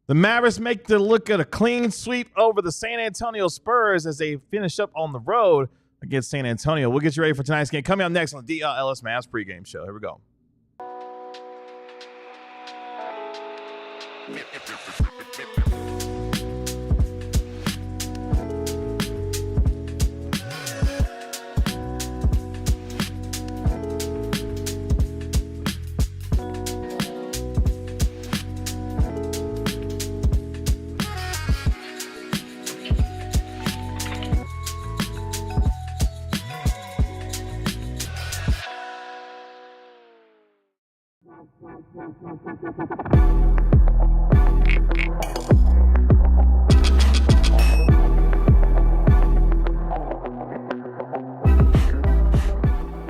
The Mavericks make the look at a clean sweep over the San Antonio Spurs as they finish up on the road against San Antonio. We'll get you ready for tonight's game. Coming up next on the DLLS Mavs pregame show. Here we go.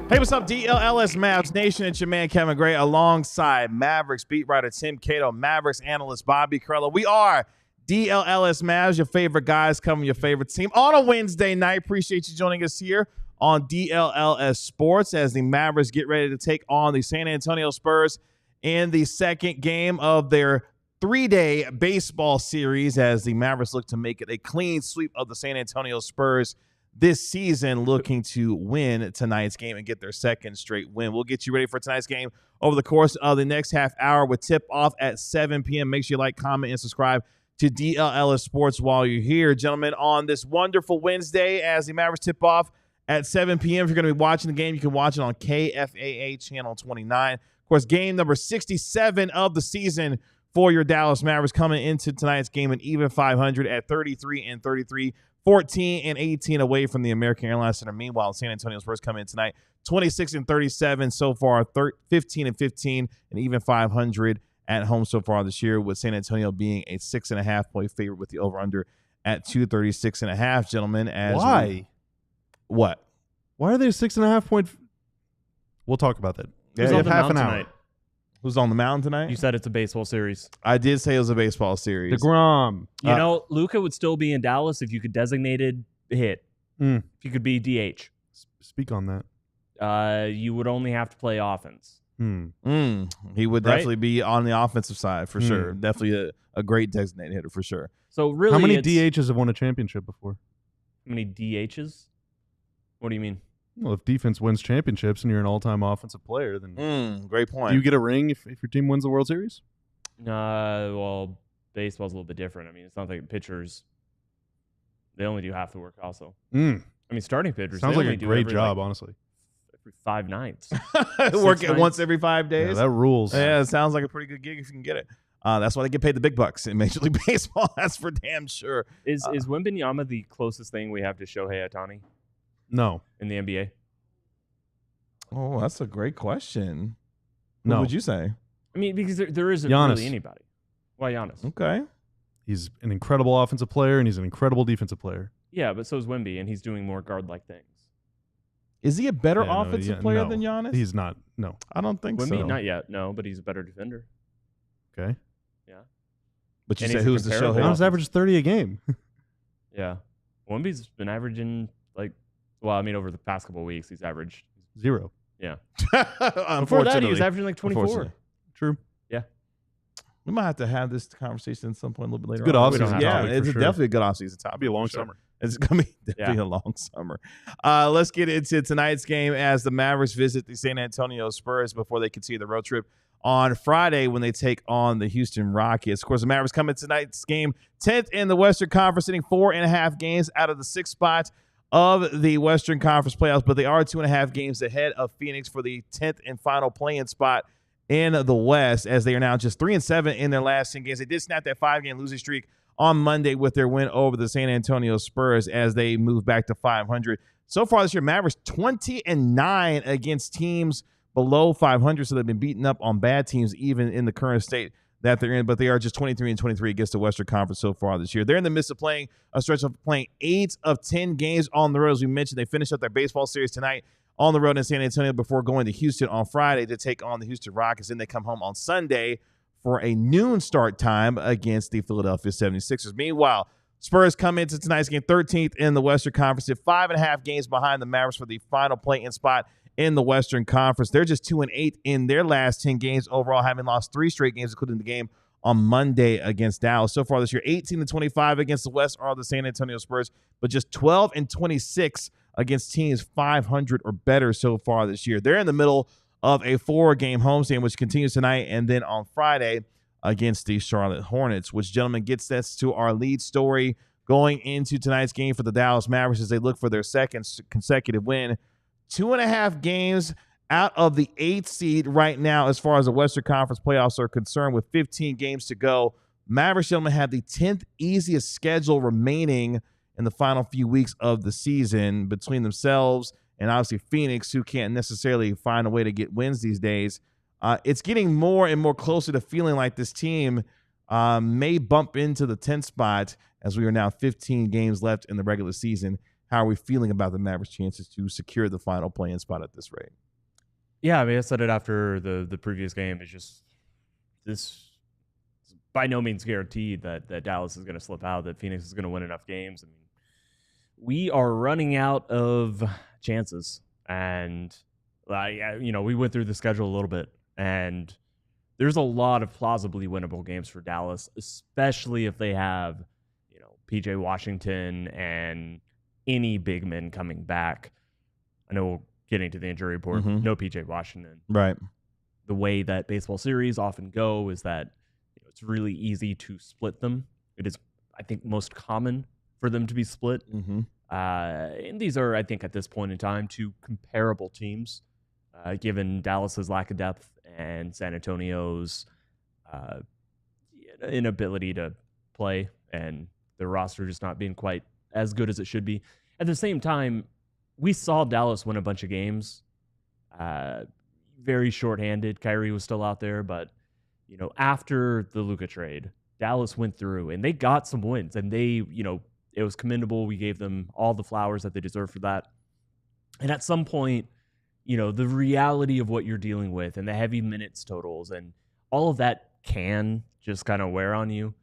Hey, what's up, DLLS Mavs Nation? It's your man, Kevin Gray, alongside Mavericks beat writer Tim Cato, Mavericks analyst Bobby Carello. We are DLLS Mavs, your favorite guys covering your favorite team on a Wednesday night. Appreciate you joining us here on DLLS Sports as the Mavericks get ready to take on the San Antonio Spurs in the second game of their three-day baseball series as the Mavericks look to make it a clean sweep of the San Antonio Spurs this season, looking to win tonight's game and get their second straight win. We'll get you ready for tonight's game over the course of the next half hour with tip-off at 7 p.m. Make sure you like, comment, and subscribe to DLLS Sports while you're here. Gentlemen, on this wonderful Wednesday as the Mavericks tip off at 7 p.m. If you're going to be watching the game, you can watch it on KFAA Channel 29. Of course, game number 67 of the season for your Dallas Mavericks coming into tonight's game an even 500 at 33-33. 14-18 away from the American Airlines Center. Meanwhile, San Antonio Spurs come in tonight 26-37 so far, 15-15, and even 500 at home so far this year, with San Antonio being a 6.5-point favorite with the over-under at 236.5. Gentlemen, why? What? Why are they a 6.5-point? We'll talk about that. Who's on the mound tonight? Who's on the mound tonight? You said it's a baseball series. I did say it was a baseball series. DeGrom. You know, Luka would still be in Dallas if you could designated hit. If you could be DH. Speak on that. You would only have to play offense. He would definitely be on the offensive side for sure. Definitely a great designated hitter for sure. So really, how many DHs have won a championship before? How many DHs? What do you mean? Well, if defense wins championships and you're an all-time offensive player, then great point. Do you get a ring if your team wins the World Series? Well, baseball's a little bit different. I mean, it's not like pitchers. They only do half the work also. I mean, starting pitchers. Sounds like a great job, honestly. Every 5 nights. Work it once every 5 days. Yeah, that rules. Yeah, it sounds like a pretty good gig if you can get it. That's why they get paid the big bucks in Major League Baseball. That's for damn sure. Is Wembanyama the closest thing we have to Shohei Ohtani? No. In the NBA? Oh, that's a great question. No. What would you say? I mean, because there isn't Giannis. really anybody. Why Giannis? Okay. He's an incredible offensive player, and he's an incredible defensive player. Yeah, but so is Wemby, and he's doing more guard-like things. Is he a better offensive player than Giannis? He's not. No. I don't think Wemby, so. not yet, no, but he's a better defender. Okay. Yeah. But you say who's the Shohei? Giannis averages 30 a game. Yeah. Wemby's been averaging, over the past couple of weeks, he's averaged 0. Yeah. Before that, he was averaging like 24. True. Yeah. We might have to have this conversation at some point a little bit later. Good offseason. Yeah, it's definitely a good offseason topic. It'll be a long summer. It's going to be definitely a long summer. Let's get into tonight's game as the Mavericks visit the San Antonio Spurs before they continue the road trip on Friday when they take on the Houston Rockets. Of course, the Mavericks come in tonight's game 10th in the Western Conference, sitting 4.5 games out of the 6th spot of the Western Conference playoffs, but they are 2.5 games ahead of Phoenix for the 10th and final play-in spot in the West, as they are now just 3-7 in their last 10 games. They did snap that 5-game losing streak on Monday with their win over the San Antonio Spurs as they move back to 500. So far this year, Mavericks 20-9 against teams below 500, so they've been beaten up on bad teams even in the current state that they're in, but they are just 23-23 against the Western Conference so far this year. They're in the midst of playing a stretch of playing 8 of 10 games on the road. As we mentioned, they finished up their baseball series tonight on the road in San Antonio before going to Houston on Friday to take on the Houston Rockets. Then they come home on Sunday for a noon start time against the Philadelphia 76ers. Meanwhile, Spurs come into tonight's game 13th in the Western Conference, at 5.5 games behind the Mavericks for the final play-in spot in the Western Conference. They're just 2-8 in their last 10 games overall, having lost 3 straight games, including the game on Monday against Dallas. So far this year, 18-25 against the West are the San Antonio Spurs, but just 12-26 against teams 500 or better so far this year. They're in the middle of a 4-game homestand, which continues tonight, and then on Friday against the Charlotte Hornets, which, gentlemen, gets us to our lead story going into tonight's game for the Dallas Mavericks as they look for their second consecutive win. 2.5 games out of the 8th seed right now as far as the Western Conference playoffs are concerned, with 15 games to go. Mavericks, gentlemen, have the 10th easiest schedule remaining in the final few weeks of the season between themselves and obviously Phoenix, who can't necessarily find a way to get wins these days. It's getting more and more closer to feeling like this team may bump into the 10th spot as we are now 15 games left in the regular season. How are we feeling about the Mavericks' chances to secure the final play-in spot at this rate? Yeah, I mean, I said it after the previous game. It's just this by no means guaranteed that Dallas is going to slip out, that Phoenix is going to win enough games. I mean, we are running out of chances, and we went through the schedule a little bit, and there's a lot of plausibly winnable games for Dallas, especially if they have PJ Washington and any big men coming back. I know getting to the injury report, no PJ Washington. Right. The way that baseball series often go is that it's really easy to split them. It is, I think, most common for them to be split. And these are, I think, at this point in time, two comparable teams, given Dallas's lack of depth and San Antonio's inability to play and the roster just not being quite as good as it should be. At the same time, we saw Dallas win a bunch of games, very shorthanded. Kyrie was still out there, but after the Luka trade, Dallas went through and they got some wins, and they, it was commendable. We gave them all the flowers that they deserve for that. And at some point, the reality of what you're dealing with and the heavy minutes totals and all of that can just kind of wear on you.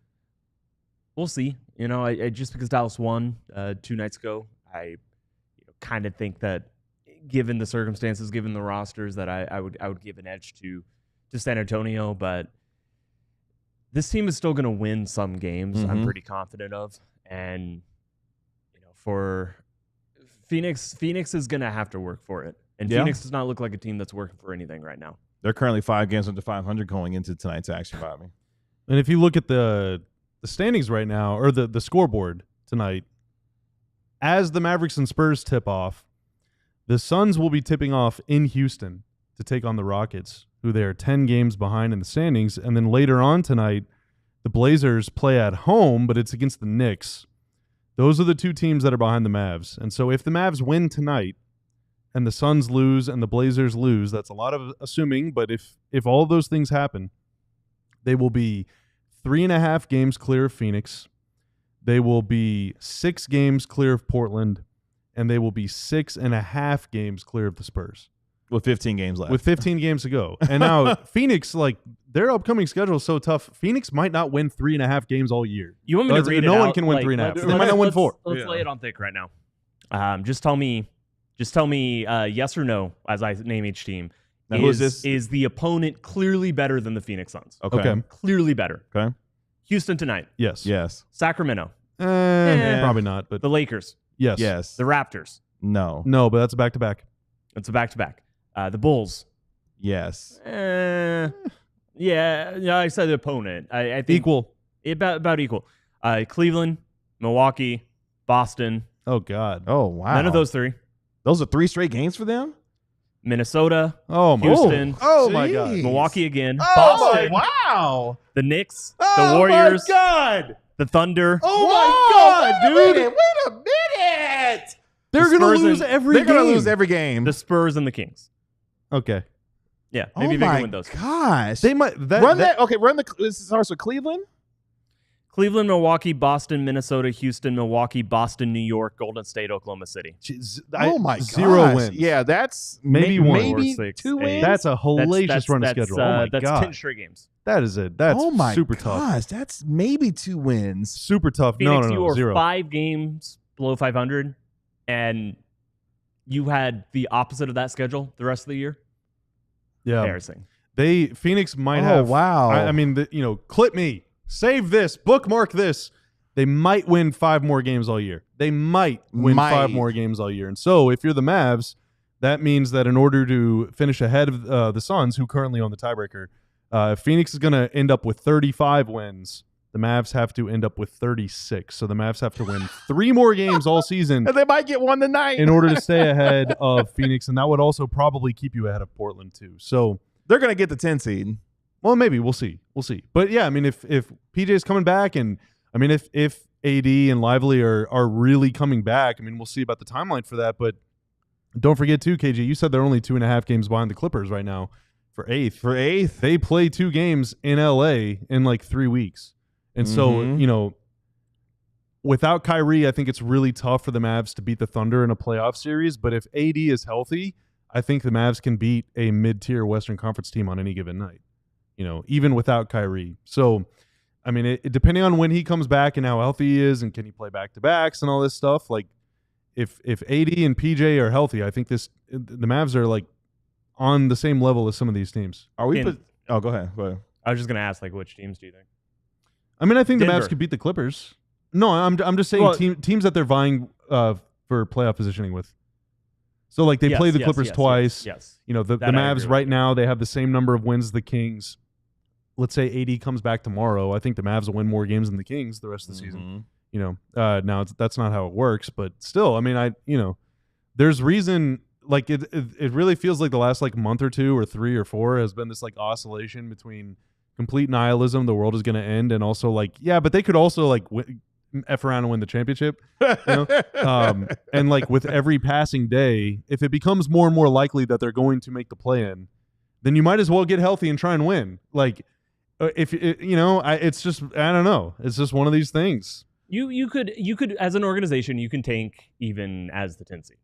We'll see. I just because Dallas won 2 nights ago, I kind of think that given the circumstances, given the rosters, that I would give an edge to San Antonio. But this team is still going to win some games. I'm pretty confident of. And for Phoenix is going to have to work for it. And Phoenix does not look like a team that's working for anything right now. They're currently 5 games under 500 going into tonight's action, Bobby. And if you look at the standings right now, or the scoreboard tonight, as the Mavericks and Spurs tip off, the Suns will be tipping off in Houston to take on the Rockets, who they are 10 games behind in the standings. And then later on tonight, the Blazers play at home, but it's against the Knicks. Those are the 2 teams that are behind the Mavs. And so if the Mavs win tonight and the Suns lose and the Blazers lose, that's a lot of assuming, but if all of those things happen, they will be 3.5 games clear of Phoenix. They will be 6 games clear of Portland, and they will be 6.5 games clear of the Spurs. With 15 games left. With 15 games to go. And now Phoenix, their upcoming schedule is so tough, Phoenix might not win 3.5 games all year. You want me to read it No out? one can win 3.5. They might not win 4. Let's lay it on thick right now. Just tell me yes or no as I name each team. Now, who is this? Is the opponent clearly better than the Phoenix Suns? Okay. Clearly better. Okay. Houston tonight. Yes. Yes. Sacramento. Probably not. But The Lakers. yes. Yes. The Raptors. No. No, but that's a back-to-back. It's a back-to-back. The Bulls. Yes. Yeah, I said the opponent. I think Equal. About equal. Cleveland, Milwaukee, Boston. Oh, God. Oh, wow. None of those 3. Those are 3 straight games for them? Minnesota. Oh, my. Houston. Oh, my God. Milwaukee again. Oh, Boston. wow. The Knicks. The Warriors. Oh, my God. The Thunder. Oh, my God, dude. Wait a minute. They're going to lose every They're game. going to lose every game. The Spurs and the Kings. Okay. Yeah, maybe they can win those. Gosh. They might. Run the. This starts with Cleveland? Cleveland, Milwaukee, Boston, Minnesota, Houston, Milwaukee, Boston, New York, Golden State, Oklahoma City. Oh, my God. 0 wins. Yeah, that's Maybe 1 maybe or 6, 2 wins. That's a hellacious run of schedule. Oh, my that's God. 10 straight games. That is it. That's super tough. Gosh, that's maybe 2 wins. Super tough. Phoenix, No, you were 0. 5 games below 500, and you had the opposite of that schedule the rest of the year. Yeah. Embarrassing. Phoenix might have. Wow. I mean, clip me, save this, bookmark this. They might win 5 more games all year. They might win 5 more games all year. And so if you're the Mavs, that means that in order to finish ahead of the Suns, who currently own the tiebreaker, Phoenix is going to end up with 35 wins. The Mavs have to end up with 36. So the Mavs have to win 3 more games all season. And they might get one tonight. In order to stay ahead of Phoenix. And that would also probably keep you ahead of Portland too. So they're going to get the 10 seed. Well, maybe. We'll see. But yeah, I mean, if PJ's coming back, and I mean, if AD and Lively are really coming back, I mean, we'll see about the timeline for that. But don't forget too, KG, you said they're only 2.5 games behind the Clippers right now for 8th. They play 2 games in LA in like 3 weeks. And so, without Kyrie, I think it's really tough for the Mavs to beat the Thunder in a playoff series. But if AD is healthy, I think the Mavs can beat a mid-tier Western Conference team on any given night, even without Kyrie. So, I mean, depending on when he comes back and how healthy he is and can he play back-to-backs and all this stuff, like if AD and PJ are healthy, I think the Mavs are like on the same level as some of these teams. Are we? Go ahead. I was just going to ask, like, which teams do you think? I mean, I think Denver. The Mavs could beat the Clippers. No, I'm just saying teams that they're vying for playoff positioning with. So, like, they play the Clippers twice. Yes. The Mavs right now, they have the same number of wins as the Kings. Let's say AD comes back tomorrow. I think the Mavs will win more games than the Kings the rest of the season. Now that's not how it works, but still, I mean, there's reason. Like it really feels like the last like month or 2 or 3 or 4 has been this like oscillation between complete nihilism, the world is going to end, and also like, yeah, but they could also like F around and win the championship. And like with every passing day, if it becomes more and more likely that they're going to make the play-in, then you might as well get healthy and try and win. Like it's just, I don't know. It's just one of these things. You could as an organization, you can tank even as the 10 seed.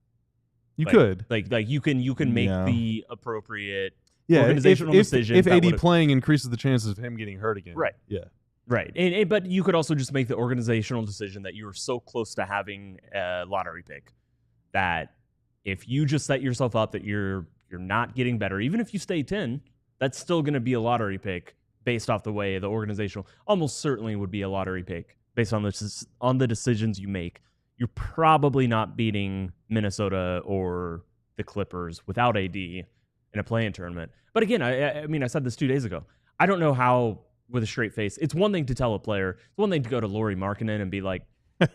You could you can make the appropriate Yeah, organizational decision. If AD playing increases the chances of him getting hurt again. Right. Yeah. Right. But you could also just make the organizational decision that you are so close to having a lottery pick that if you just set yourself up that you're not getting better, even if you stay 10, that's still going to be a lottery pick based off the way the organizational almost certainly would be a lottery pick based on the decisions you make. You're probably not beating Minnesota or the Clippers without AD in a play-in tournament. But again, I mean, I said this 2 days ago. I don't know how, with a straight face, it's one thing to tell a player. It's one thing to go to Lauri Markkanen and be like,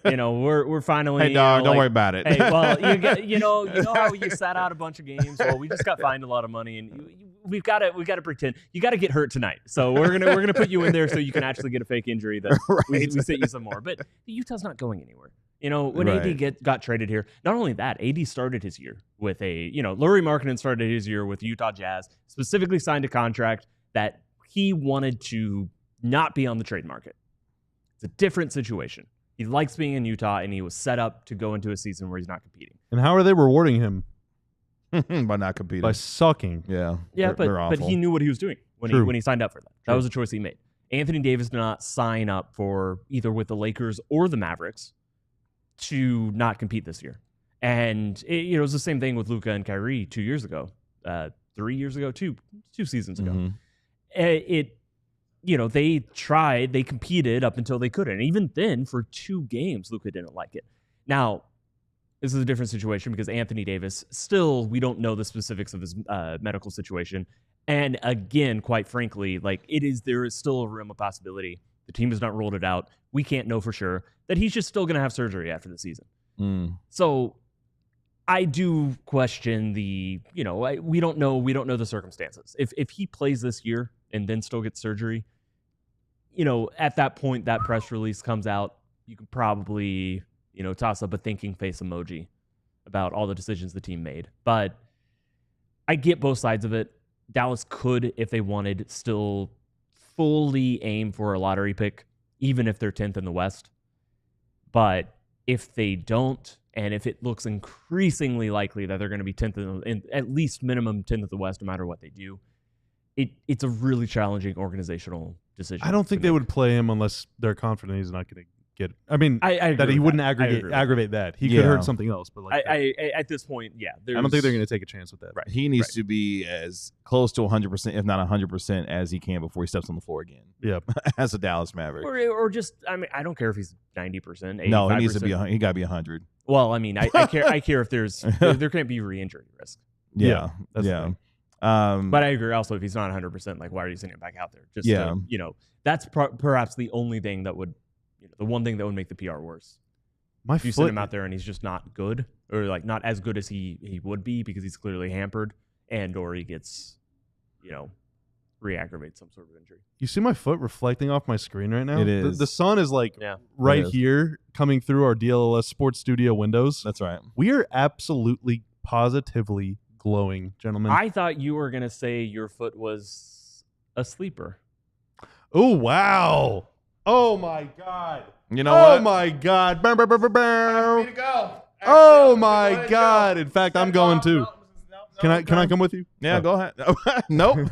we're finally. Hey, dog, don't worry about it. Hey, well, you know how you sat out a bunch of games. Well, we just got fined a lot of money, and we've got to pretend you got to get hurt tonight. So we're gonna put you in there so you can actually get a fake injury that we sit you some more. But Utah's not going anywhere. When AD got traded here, not only that, AD started his year with Lauri Markkanen started his year with Utah Jazz, specifically signed a contract that he wanted to not be on the trade market. It's a different situation. He likes being in Utah, and he was set up to go into a season where he's not competing. And how are they rewarding him? By not competing. By sucking. Yeah. Yeah, they're but he knew what he was doing when he signed up for that. That was a choice he made. Anthony Davis did not sign up for either with the Lakers or the Mavericks to not compete this year. And it was the same thing with Luka and Kyrie 2 years ago, 3 years ago, two seasons ago. Mm-hmm. They competed up until they couldn't. And even then, for 2 games, Luka didn't like it. Now, this is a different situation because Anthony Davis, still, we don't know the specifics of his medical situation. And again, quite frankly, there is still a realm of possibility. The team has not ruled it out. We can't know for sure that he's just still going to have surgery after the season. So I do question we don't know the circumstances. If he plays this year and then still gets surgery, at that point, that press release comes out, you can probably, toss up a thinking face emoji about all the decisions the team made. But I get both sides of it. Dallas could, if they wanted, still fully aim for a lottery pick, even if they're 10th in the West. But if they don't, and if it looks increasingly likely that they're going to be 10th in at least minimum 10th of the West, no matter what they do, it's a really challenging organizational decision. I don't think they would play him unless they're confident he's not going to get. I mean, I agree that he with wouldn't that. I agree with that. aggravate that. He Yeah. could hurt something else, but like I at this point, yeah. I don't think they're going to take a chance with that. Right. He needs to be as close to 100%, if not 100%, as he can before he steps on the floor again. Yeah. As a Dallas Maverick. Or just, I mean, I don't care if he's 90%. No, he needs to be. He got to be 100. Well, I mean, I care. I care if there can't be re-injury risk. Yeah, that's the yeah. thing. But I agree also if he's not 100%, like why are you sending him back out there? Just Yeah. That's perhaps the only thing that would, the one thing that would make the PR worse. My If you send foot him out there and he's just not good, or like not as good as he would be because he's clearly hampered, and or he gets, re-aggravates some sort of injury. You see my foot reflecting off my screen right now? It is. The sun is like Yeah. right It is. here coming through our DLLS Sports Studio windows. That's right. We are absolutely positively glowing, gentlemen. I thought you were gonna say your foot was a sleeper. Oh, wow. Oh, my God. You know Oh, what? my God. Bow, bow, bow, bow, bow. to go. Oh, my God. In fact, I'm going too. Can I come with you? Yeah, Oh. go ahead. Nope. Is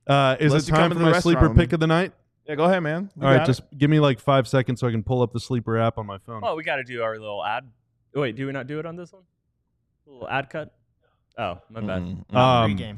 Unless it you come time to for the my sleeper restaurant. pick of the night? Yeah, go ahead, man. You All right, got just give me like 5 seconds so I can pull up the sleeper app on my phone. Oh, we got to do our little ad. Oh, wait, do we not do it on this one? A little ad cut. Oh, my it. bad. Pregame.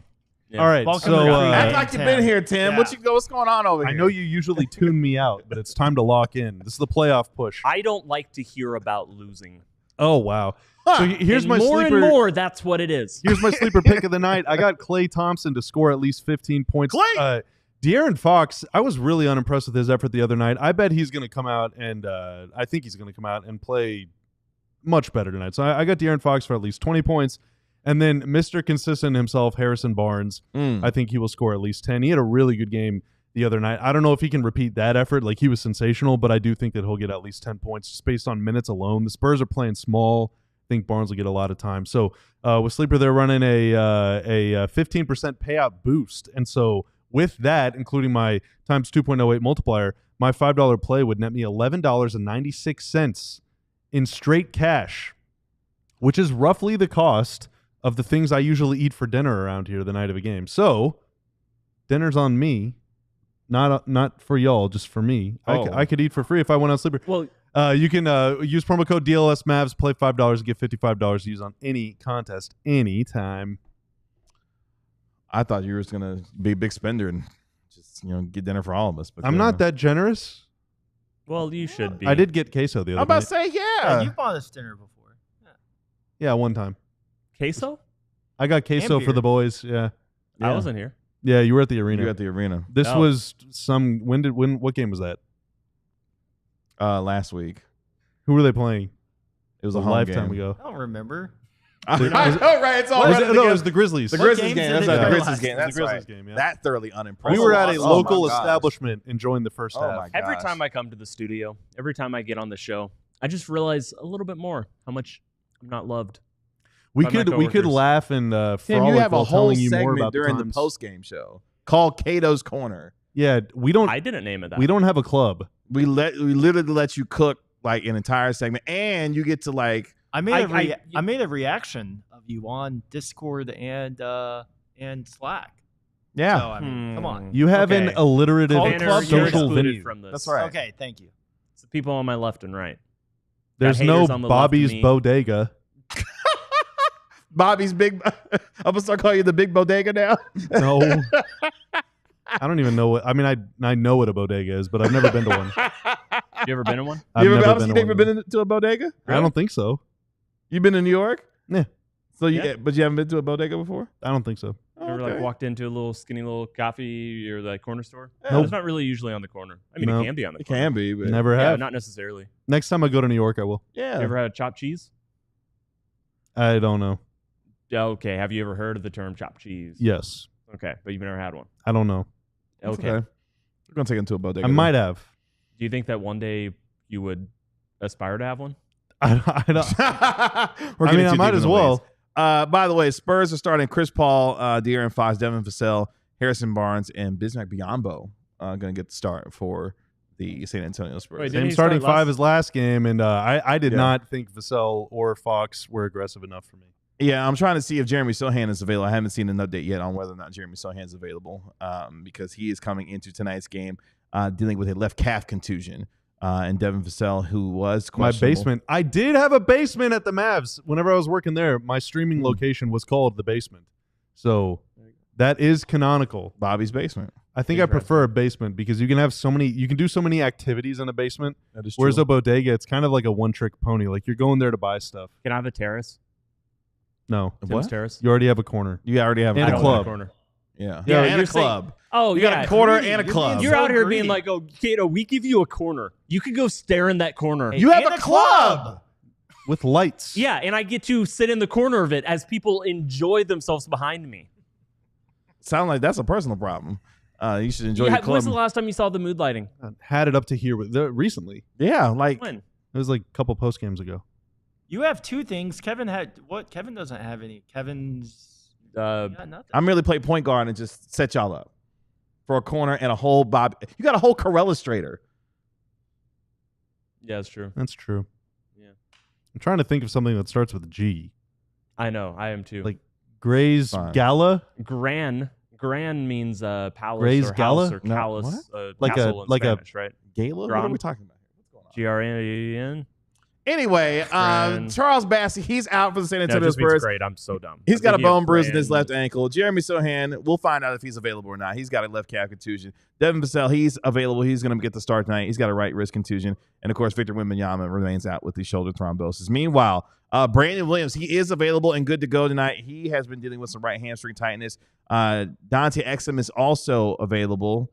Yeah. All right, Welcome so to Act Pregame. like you've been here, Tim. Yeah. What's going on over I here? know you usually tune me out, but it's time to lock in. This is the playoff push. I don't like to hear about losing. Oh wow! So here's And my more sleeper. and more. That's what it is. Here's my sleeper pick of the night. I got Klay Thompson to score at least 15 points. Klay! De'Aaron Fox, I was really unimpressed with his effort the other night. I bet he's going to come out and I think he's going to come out and play much better tonight. So I got De'Aaron Fox for at least 20 points. And then Mr. Consistent himself, Harrison Barnes, I think he will score at least 10. He had a really good game the other night. I don't know if he can repeat that effort. Like, he was sensational, but I do think that he'll get at least 10 points just based on minutes alone. The Spurs are playing small. I think Barnes will get a lot of time. So with Sleeper, they're running a 15% payout boost. And so with that, including my times 2.08 multiplier, my $5 play would net me $11.96 in straight cash, which is roughly the cost of the things I usually eat for dinner around here the night of a game. So dinner's on me, not for y'all, just for me. I could eat for free if I went on Sleeper. Well, You can use promo code DLS Mavs, play $5 and get $55 to use on any contest anytime. I thought you were just gonna be a big spender and just get dinner for all of us. But I'm not that generous. well, you should be. I did get queso the I'm other about night. to say Yeah, you bought us dinner before. Yeah, one time. queso. I got queso And for the beer. boys. Yeah. I wasn't here. Yeah, you were at the arena. You're at the arena This Oh. was what game was that? last week. Who were they playing? It was A a home lifetime game. ago. I don't remember. I know, right? It's all Was right. it, no, it was the Grizzlies. The What Grizzlies games game. did That's they right. The play Grizzlies last? game. The That's Grizzlies right. game, yeah. That thoroughly unimpressive. We were at a Oh, local my gosh. establishment enjoying the first Oh, half. my Every gosh. time I come to the studio, every time I get on the show, I just realize a little bit more how much I'm not loved. We by my could coworkers. laugh and Tim, frolic you have a while whole telling you more segment about during the times. post game show called Cato's Corner. Yeah, we don't. I didn't name it that. We don't have a club. We literally let you cook like an entire segment, and you get to like. I made a reaction of you on Discord and Slack. Yeah. So, I mean, come on. You have an Okay. alliterative Call Tanner, club you're social excluded venue. from this. That's right. Okay, thank you. It's the people on my left and right. There's Got no haters on the left of Bobby's me. Bodega. Bobby's big. I'm gonna start calling you the big bodega now. No. I don't even know what. I mean, I know what a bodega is, but I've never been to one. You ever been in one? I've You ever, never honestly, been to never one. been to a bodega? I don't think so. You've been to New York? Yeah. So Yeah. but you haven't been to a bodega before? I don't think so. You ever Okay. like walked into a little skinny little coffee or like corner store? Nope. It's not really usually on the corner. I mean, Nope. it can be on the It corner. can be, but Never Yeah, have. not necessarily. Next time I go to New York, I will. yeah. You ever had a chopped cheese? I don't know. Yeah, okay. Have you ever heard of the term chopped cheese? Yes. Okay, but you've never had one. I don't know. It's Okay. We're gonna take him to a bodega. I might have. Do you think that one day you would aspire to have one? I don't. I mean, I might as well. By the way, Spurs are starting Chris Paul, De'Aaron Fox, Devin Vassell, Harrison Barnes, and Bismack Biyombo going to get the start for the San Antonio Spurs. Wait, didn't Same he starting start five last- as last game, and I did Yeah. not think Vassell or Fox were aggressive enough for me. Yeah, I'm trying to see if Jeremy Sohan is available. I haven't seen an update yet on whether or not Jeremy Sohan is available because he is coming into tonight's game dealing with a left calf contusion. and Devin Vassell, who was My questionable. basement. I did have a basement at the Mavs. Whenever I was working there, my streaming location was called the basement. So that is canonical. Bobby's basement. I think I prefer a basement because you can have you can do so many activities in a basement. That is Whereas true. a bodega, it's kind of like a one-trick pony. Like you're going there to buy stuff. Can I have a terrace? No, Tim's What? terrace? you already have a corner. You already have And I a don't club. want corner. Yeah, Yeah, and you're a club. saying- Oh, You yeah. got a quarter greedy. and a You're club. being You're so out here greedy. being like, oh, Kato, we give you a corner. You could go stare in that corner. You have And a club. With lights. Yeah, and I get to sit in the corner of it as people enjoy themselves behind me. Sound like that's a personal problem. You should enjoy your club. When's the last time you saw the mood lighting? Had it up to here recently. Yeah, like When? It was like a couple post games ago. You have two things. Kevin had what? Kevin doesn't have any. Kevin's got nothing. I merely play point guard and just set y'all up for a corner and a whole Bob. You got a whole Corellustrator. Yeah, that's true. That's true. Yeah. I'm trying to think of something that starts with G. I know. I am too. Like Gray's Fine. Gala. Gran means palace Gray's or Gala? house or No, callus. Like Castle in a- Spanish, right? Gala? What are Grom? we talking about here? What's going on? G-R-A-N. Anyway, Grand. Charles Bassey, he's out for the San No, it Antonio just means Spurs. great. I'm so dumb. He's I got a think he has bone bruise in his grand. left ankle. Jeremy Sohan, we'll find out if he's available or not. He's got a left calf contusion. Devin Vassell, he's available. He's going to get the start tonight. He's got a right wrist contusion. And, of course, Victor Wembanyama remains out with the shoulder thrombosis. Meanwhile, Brandon Williams, he is available and good to go tonight. He has been dealing with some right hamstring tightness. Dante Exum is also available.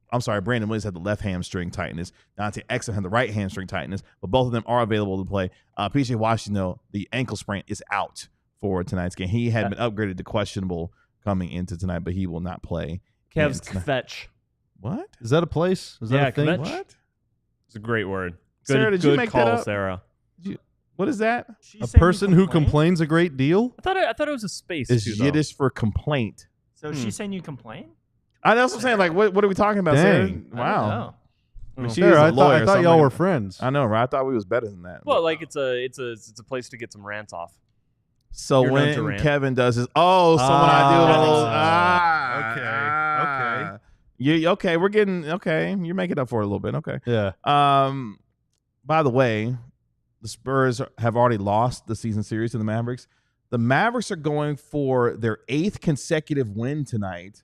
I'm sorry, Brandon Williams had the left hamstring tightness. Dante Exum had the right hamstring tightness, but both of them are available to play. PJ Washington, though, the ankle sprain is out for tonight's game. He had been upgraded to questionable coming into tonight, but he will not play. Kev's And- Kvetch. What? Is that a place? Is that Yeah, a thing? Kvetch. What? It's a great word. Good, Sarah, did you good make call, that up? Sarah. What is that? She's A saying you person who complain? complains a great deal? I thought it was a space. It's too, though. Yiddish for complaint. So she's saying you complain? I know what I'm saying. Like, what are we talking about, Sarah? Dang. I Wow. don't know. I mean, she Sarah, is a I lawyer, thought so y'all I'm were like- friends. I know, right? I thought we was better than that. Well, like it's a place to get some rants off. So You're known to when rant. Kevin does his, someone I do. Okay. You okay? We're getting okay. You're making up for it a little bit. Okay. Yeah. By the way, the Spurs have already lost the season series to the Mavericks. The Mavericks are going for their 8th consecutive win tonight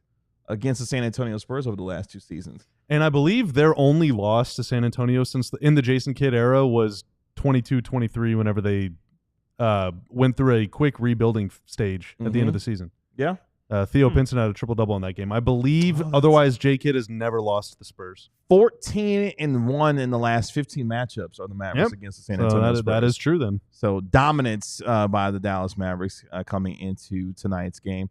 against the San Antonio Spurs over the last 2 seasons. And I believe their only loss to San Antonio since in the Jason Kidd era was 22-23 whenever they went through a quick rebuilding stage at the end of the season. Yeah. Theo Pinson had a triple-double in that game. I believe otherwise J. Kidd has never lost to the Spurs. 14-1 in the last 15 matchups are the Mavericks against the San So Antonio that, Spurs. that is true then. So dominance by the Dallas Mavericks coming into tonight's game.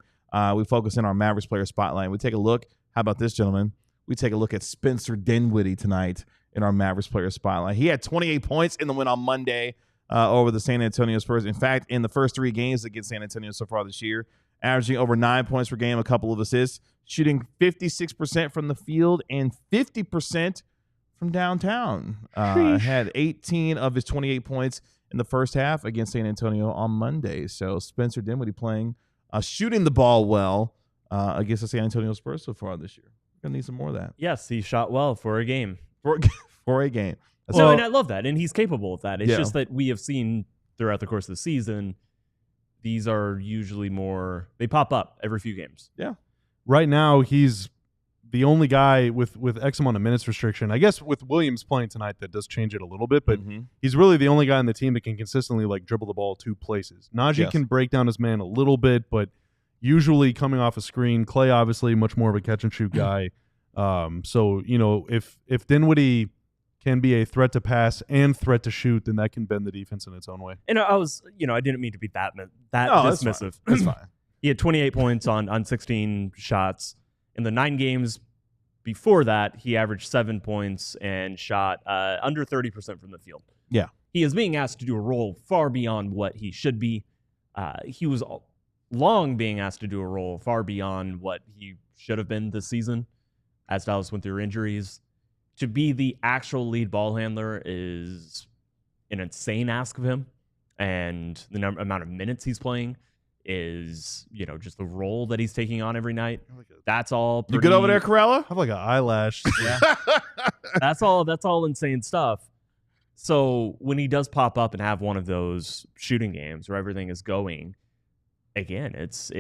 We focus in on Mavericks player spotlight. We take a look. How about this, gentlemen? We take a look at Spencer Dinwiddie tonight in our Mavericks player spotlight. He had 28 points in the win on Monday over the San Antonio Spurs. In fact, in the first 3 games against San Antonio so far this year, averaging over 9 points per game, a couple of assists, shooting 56% from the field and 50% from downtown. Had 18 of his 28 points in the first half against San Antonio on Monday. So Spencer Dinwiddie playing, shooting the ball well against the San Antonio Spurs so far this year. We're going to need some more of that Yes, he shot well for a game. for a game. That's No, all. and I love that, and he's capable of that. It's Yeah. just that we have seen throughout the course of the season, these are usually more. They pop up every few games. Right now, he's the only guy with Exum on a minutes restriction. I guess with Williams playing tonight, that does change it a little bit, but he's really the only guy on the team that can consistently like dribble the ball 2 places. Naji Yes. can break down his man a little bit, but usually coming off a screen. Klay obviously much more of a catch and shoot guy. So if Dinwiddie can be a threat to pass and threat to shoot, then that can bend the defense in its own way. And I was, I didn't mean to be that No, that's fine. dismissive. That's fine. He had 28 points on 16 shots. In the 9 games before that, he averaged 7 points and shot under 30% from the field. Yeah. He is being asked to do a role far beyond what he should be. He was long being asked to do a role far beyond what he should have been this season as Dallas went through injuries. To be the actual lead ball handler is an insane ask of him. And the amount of minutes he's playing is, just the role that he's taking on every night. That's all You pretty, good over there, Corella? I have like an eyelash. That's all insane stuff. So when he does pop up and have one of those shooting games where everything is going, again, it's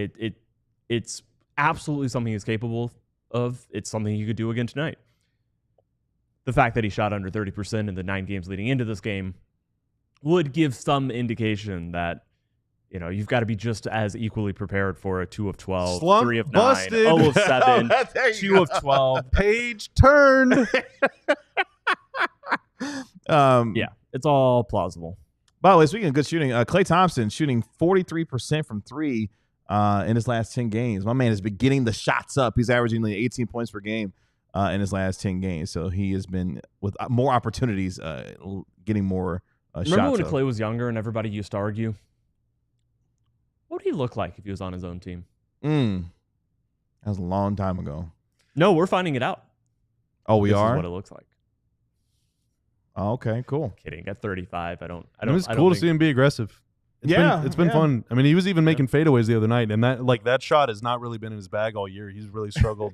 absolutely something he's capable of. It's something he could do again tonight. The fact that he shot under 30% in the 9 games leading into this game would give some indication that, you know, you've got to be just as equally prepared for a 2 of 12, Slump 3 of 9, busted. 0 of 7, There you 2 go. of 12. Page turned. Yeah, it's all plausible. By the way, speaking of good shooting, Klay Thompson shooting 43% from 3 in his last 10 games. My man has been getting the shots up. He's averaging like 18 points per game in his last 10 games. So he has been with more opportunities, getting more shots. Remember when up. Klay was younger and everybody used to argue? What would he look like if he was on his own team? That was a long time ago. No, we're finding it out. Oh, we This are? is what it looks like. Oh, okay, cool. Kidding. At 35, I don't. It was cool to see him be aggressive. It's been fun. I mean, he was even making fadeaways the other night, and that shot has not really been in his bag all year. He's really struggled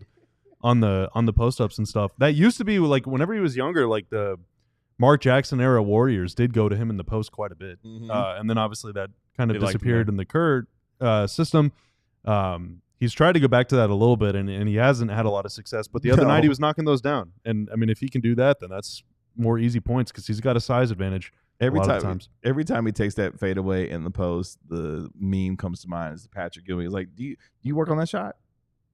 on the post ups and stuff. That used to be like whenever he was younger, like the Mark Jackson era Warriors did go to him in the post quite a bit, and then obviously that kind of They liked him disappeared there. in the Kurt system. He's tried to go back to that a little bit, and he hasn't had a lot of success. But the other night he was knocking those down, and I mean, if he can do that, then that's more easy points because he's got a size advantage. Every a lot of time, times. every time he takes that fadeaway in the post, the meme comes to mind. Is Patrick Ewing. He's like, "Do you work on that shot?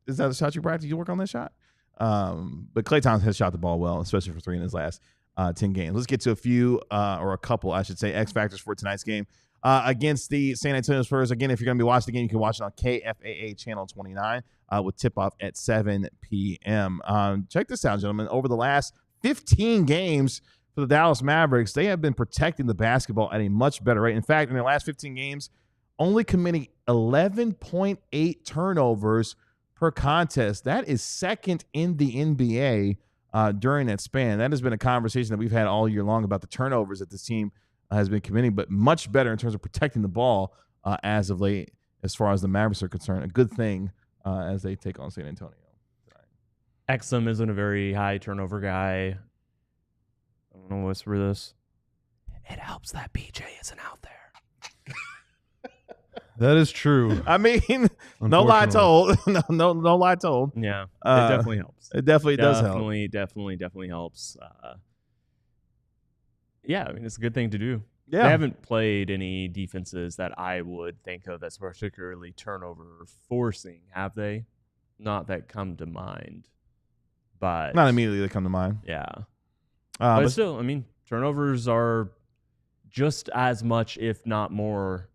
Is that a shot you practice? You work on that shot?" But Klay Thompson has shot the ball well, especially for 3 in his last 10 games. Let's get to a few or a couple, I should say, X factors for tonight's game against the San Antonio Spurs. Again, if you're going to be watching the game, you can watch it on KFAA channel 29 with tip off at 7 p.m. Check this out, gentlemen. Over the last 15 games for the Dallas Mavericks, they have been protecting the basketball at a much better rate. In fact, in their last 15 games, only committing 11.8 turnovers per contest. That is second in the NBA during that span. That has been a conversation that we've had all year long about the turnovers that this team has been committing, but much better in terms of protecting the ball as of late as far as the Mavericks are concerned. A good thing as they take on San Antonio. Exum isn't a very high turnover guy. I don't know what's for this. It helps that PJ isn't out there. That is true. I mean, no lie told. no lie told. Yeah, it Uh, definitely helps. It definitely does help. Definitely helps. Yeah, I mean, it's a good thing to do. Yeah. They haven't played any defenses that I would think of as particularly turnover forcing, have they? Not that come to mind. But Not immediately they come to mind. Yeah. But But still, I mean, turnovers are just as much, if not more,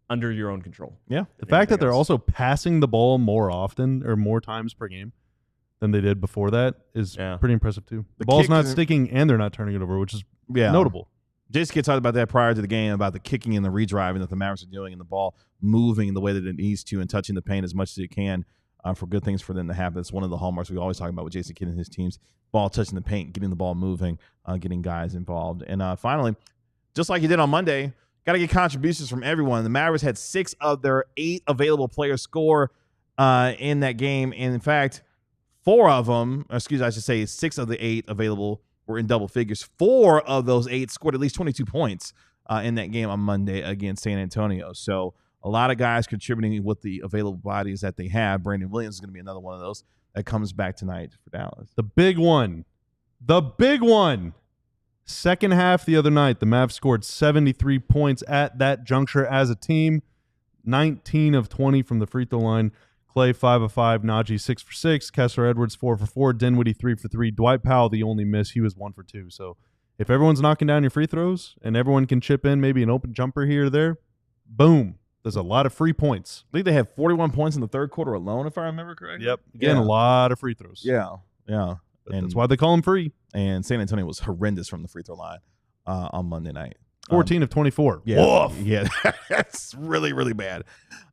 under your own control. yeah. The fact that they're also passing the ball more often or more times per game than they did before that is pretty impressive too. The ball's kick not is- sticking and they're not turning it over, which is Yeah. notable. Jason Kidd talked about that prior to the game, about the kicking and the redriving that the Mavericks are doing and the ball moving in the way that it needs to and touching the paint as much as it can for good things for them to happen. That's one of the hallmarks we always talk about with Jason Kidd and his teams. Ball touching the paint, getting the ball moving, getting guys involved. And finally, just like you did on Monday, got to get contributions from everyone. The Mavericks had 6 of their 8 available players score in that game. And in fact, 4 of them, I should say 6 of the 8 available were in double figures. 4 of those 8 scored at least 22 points in that game on Monday against San Antonio. So a lot of guys contributing with the available bodies that they have. Brandon Williams is going to be another one of those that comes back tonight for Dallas. The big one. Second half the other night, the Mavs scored 73 points at that juncture as a team. 19 of 20 from the free throw line. Klay 5 of 5, Naji 6 for 6, Kessler Edwards 4 for 4, Dinwiddie 3 for 3, Dwight Powell the only miss. He was 1 for 2. So if everyone's knocking down your free throws and everyone can chip in maybe an open jumper here or there, boom. There's a lot of free points. I think they had 41 points in the third quarter alone, if I remember correctly. Yep. Again, a lot of free throws. Yeah. But And that's why they call them free. And San Antonio was horrendous from the free throw line on Monday night. 14 of 24. Yeah, Woof. yeah, that's really, really bad.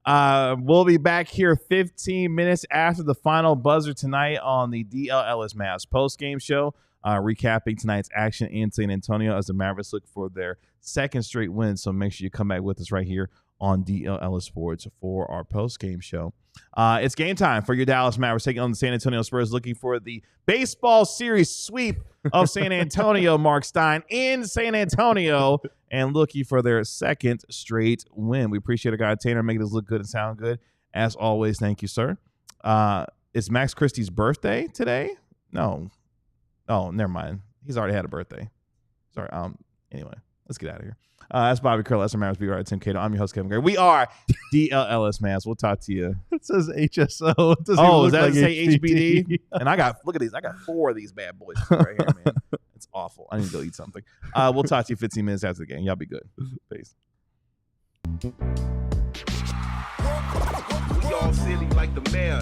We'll be back here 15 minutes after the final buzzer tonight on the DLLS Mavs post-game show, recapping tonight's action in San Antonio as the Mavericks look for their second straight win. So make sure you come back with us right here on DLLS Sports for our post-game show. It's game time for your Dallas Mavericks taking on the San Antonio Spurs, looking for the baseball series sweep of San Antonio, Mark Stein, in San Antonio, and looking for their second straight win. We appreciate our guy Tanner making us look good and sound good. As always, thank you, sir. It's Max Christie's birthday today? No. Oh, never mind. He's already had a birthday. Sorry. Anyway, let's get out of here. That's Bobby Curl, that's our Mavs beat writer Tim Cato. I'm your host, Kevin Gray. We are DLLS Mavs. We'll talk to you. It says HSO. It doesn't Oh, look does that like say HBD? And look at these. I got 4 of these bad boys right here, man. It's awful. I need to go eat something. We'll talk to you 15 minutes after the game. Y'all be good. Peace. We all silly like the mayor.